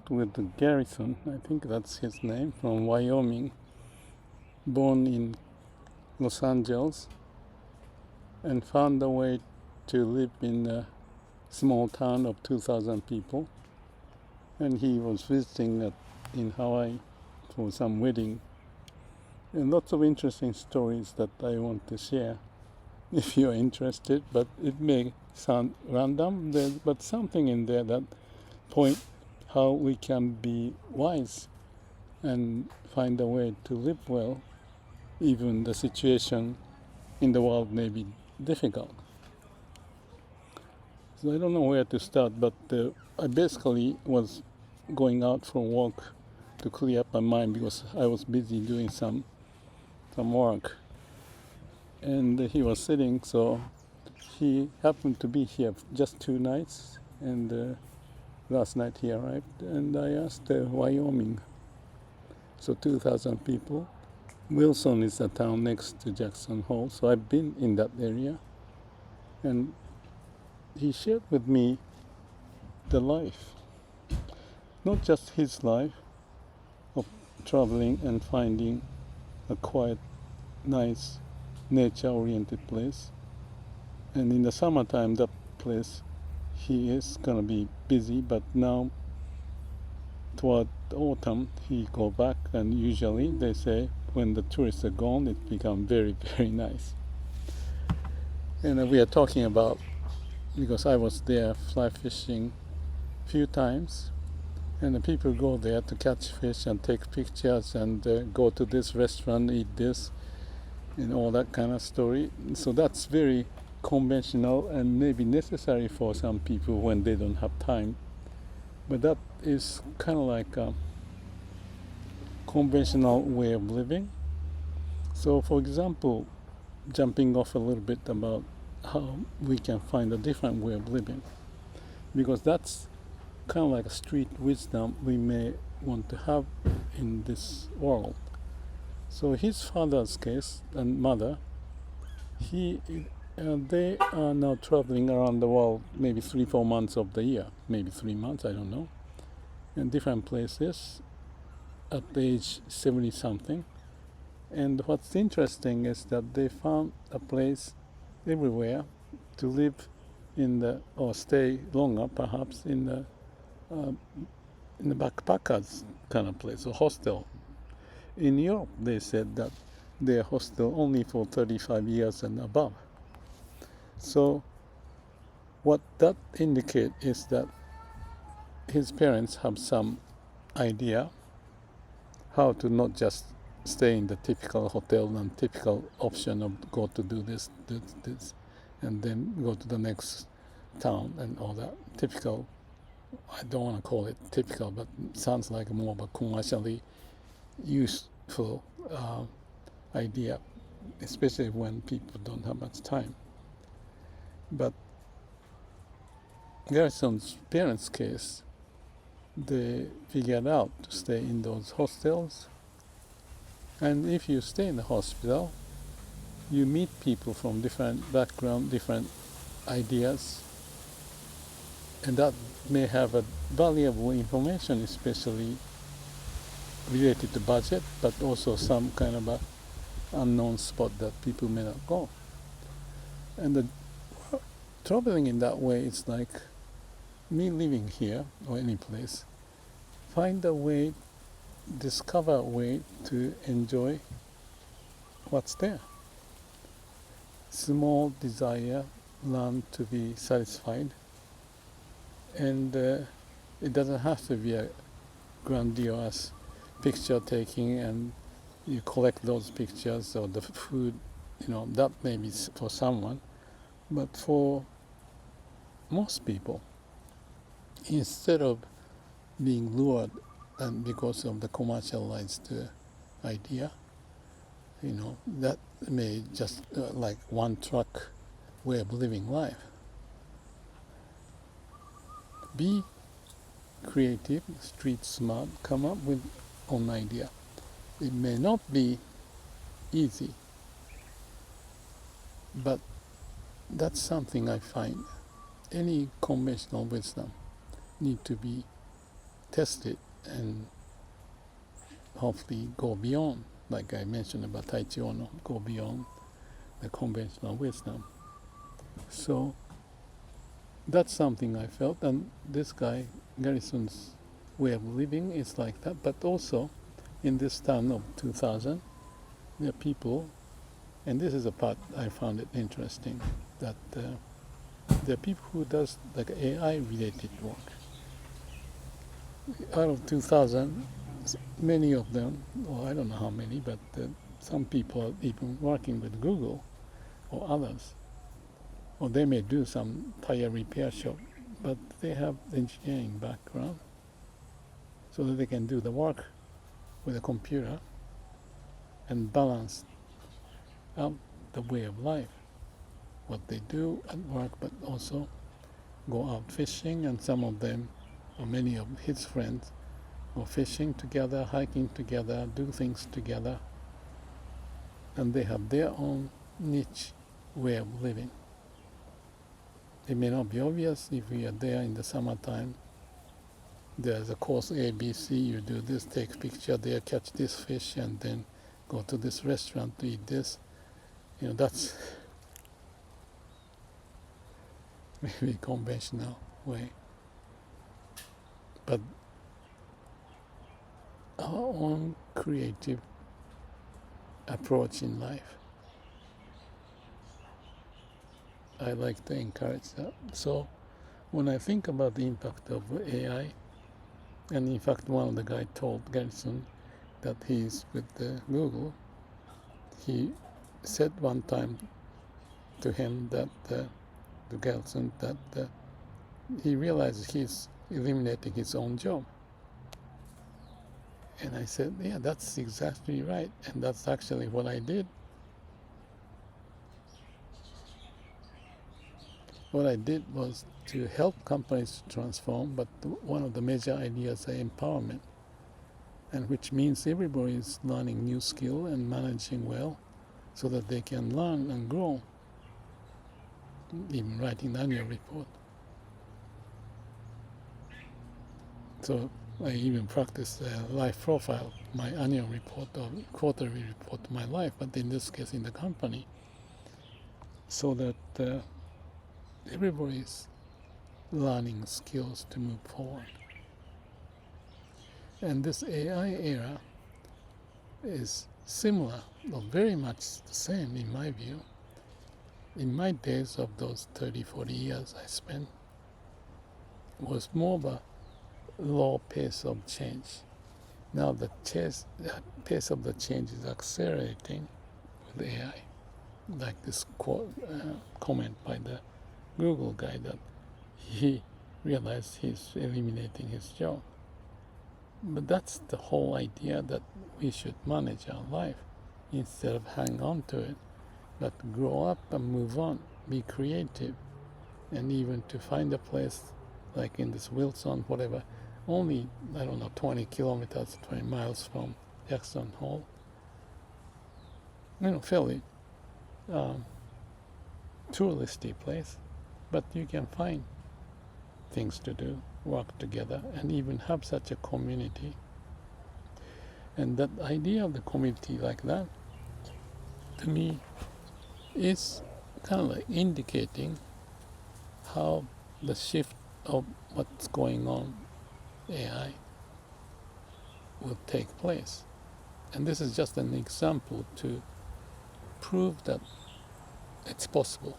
talked with the Garrison, I think that's his name, from Wyoming, born in Los Angeles, and found a way to live in a small town of 2,000 people. And he was visiting in Hawaii for some wedding. And lots of interesting stories that I want to share if you're interested, but it may sound random, but something in there that point how we can be wise and find a way to live well, even the situation in the world may be difficult. So I don't know where to start, but I basically was going out for a walk to clear up my mind because I was busy doing some work. And he was sitting, so he happened to be here just 2 nights, and last night he arrived, and I asked Wyoming, so 2,000 people. Wilson is a town next to Jackson Hole, so I've been in that area, and he shared with me the life, not just his life of traveling and finding a quiet, nice, nature-oriented place. And in the summertime, that place, he is gonna be busy, but now toward autumn he go back, and usually they say when the tourists are gone it becomes very, very nice. And we are talking about, because I was there fly fishing few times, and the people go there to catch fish and take pictures and go to this restaurant, eat this, and all that kind of story. So that's very conventional and maybe necessary for some people when they don't have time. But that is kind of like a conventional way of living. So for example, jumping off a little bit about how we can find a different way of living, because that's kind of like a street wisdom we may want to have in this world. So his father's case and mother, they are now traveling around the world maybe 3-4 months of the year, maybe 3 months, I don't know, in different places at age 70 something. And what's interesting is that they found a place everywhere to live or stay longer, perhaps in the backpackers kind of place, a hostel. In Europe, they said that they're hostel only for 35 years and above. So what that indicates is that his parents have some idea how to not just stay in the typical hotel and typical option of go to do this, and then go to the next town and all that. Typical, I don't want to call it typical, but it sounds like more of a commercially useful idea, especially when people don't have much time. But Garrison's parents' case, they figured out to stay in those hostels. And if you stay in the hospital, you meet people from different background, different ideas, and that may have a valuable information, especially related to budget, but also some kind of a unknown spot that people may not go. And traveling in that way, it's like me living here or any place, find a way, discover a way to enjoy what's there. Small desire learn to be satisfied, and it doesn't have to be a grandiose picture taking and you collect those pictures or the food, that may be for someone, but for most people, instead of being lured and because of the commercialized idea, that may just like one track way of living life. Be creative, street smart, come up with own idea. It may not be easy, but that's something I find any conventional wisdom need to be test it and hopefully go beyond, like I mentioned about Tai Chi Ono, go beyond the conventional wisdom. So that's something I felt, and this guy, Garrison's way of living is like that. But also, in this town of 2000, there are people, and this is a part I found it interesting, that there are people who does like AI-related work. Out of 2000, many of them, well, I don't know how many, but some people are even working with Google or others. Or they may do some tire repair shop, but they have engineering background so that they can do the work with a computer and balance out the way of life, what they do at work, but also go out fishing, and some of them, or many of his friends, go fishing together, hiking together, do things together, and they have their own niche way of living. It may not be obvious if we are there in the summertime. There's a course A, B, C, you do this, take picture there, catch this fish, and then go to this restaurant to eat this. That's maybe conventional way. But our own creative approach in life, I like to encourage that. So when I think about the impact of AI, and in fact one of the guys told Garrison that he's with Google, he said one time to him that, to Garrison, that he realizes he's eliminating his own job. And I said, yeah, that's exactly right. And that's actually what I did. What I did was to help companies transform, but one of the major ideas is empowerment, and which means everybody is learning new skill and managing well so that they can learn and grow, even writing the annual report. So I even practice life profile, my annual report or quarterly report to my life, but in this case in the company, so that everybody is learning skills to move forward. And this AI era is similar, or very much the same in my view. In my days of those 30, 40 years I spent, was more of a low pace of change. Now the pace of the change is accelerating with AI, like this comment by the Google guy that he realized he's eliminating his job. But that's the whole idea, that we should manage our life instead of hang on to it, but grow up and move on, be creative, and even to find a place like in this Wilson, whatever, only, 20 kilometers, 20 miles from Jackson Hole, fairly touristy place, but you can find things to do, work together, and even have such a community. And that idea of the community like that, to me, is kind of like indicating how the shift of what's going on, AI, will take place. And this is just an example to prove that it's possible.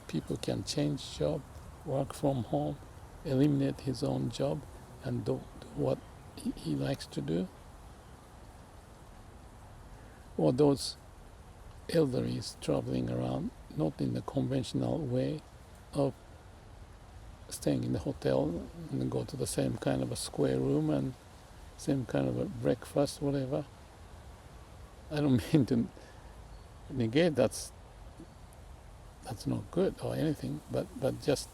People can change job, work from home, eliminate his own job, and do what he likes to do. Or those elderlies traveling around, not in the conventional way of staying in the hotel and go to the same kind of a square room and same kind of a breakfast, whatever. I don't mean to negate that's not good or anything, but just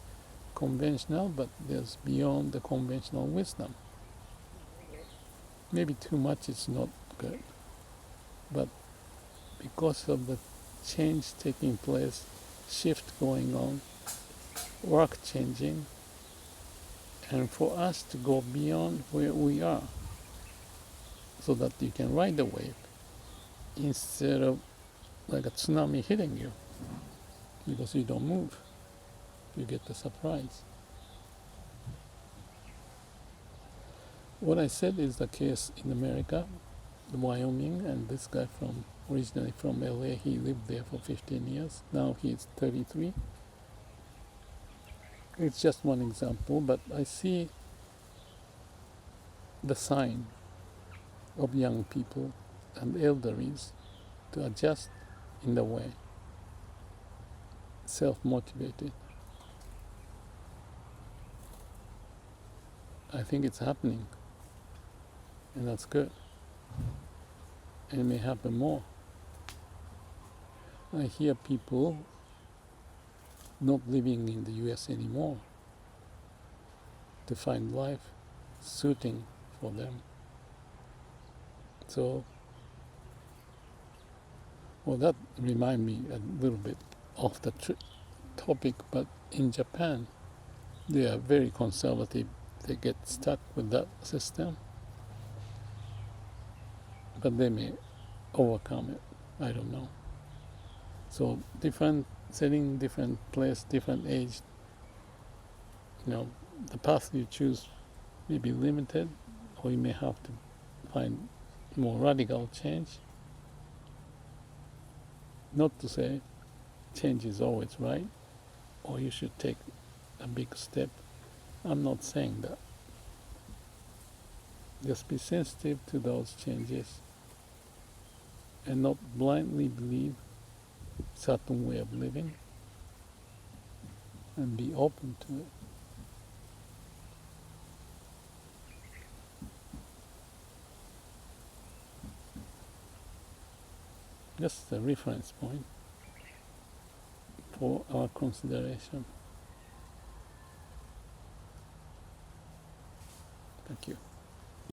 conventional, but there's beyond the conventional wisdom. Maybe too much is not good, but because of the change taking place, shift going on, work changing, and for us to go beyond where we are so that you can ride the wave instead of like a tsunami hitting you because you don't move. You get the surprise. What I said is the case in America, Wyoming, and this guy originally from LA, he lived there for 15 years. Now he's 33. It's just one example, but I see the sign of young people and elderlies to adjust in the way, self-motivated. I think it's happening, and that's good. And it may happen more. I hear people not living in the US anymore to find life suiting for them. So, well, that reminds me a little bit of the topic, but in Japan, they are very conservative. They get stuck with that system, but they may overcome it. I don't know. So different setting, different place, different age. The path you choose may be limited, or you may have to find more radical change. Not to say change is always right, or you should take a big step. I'm not saying that. Just be sensitive to those changes and not blindly believe certain way of living, and be open to it. Just a reference point for our consideration. Thank you.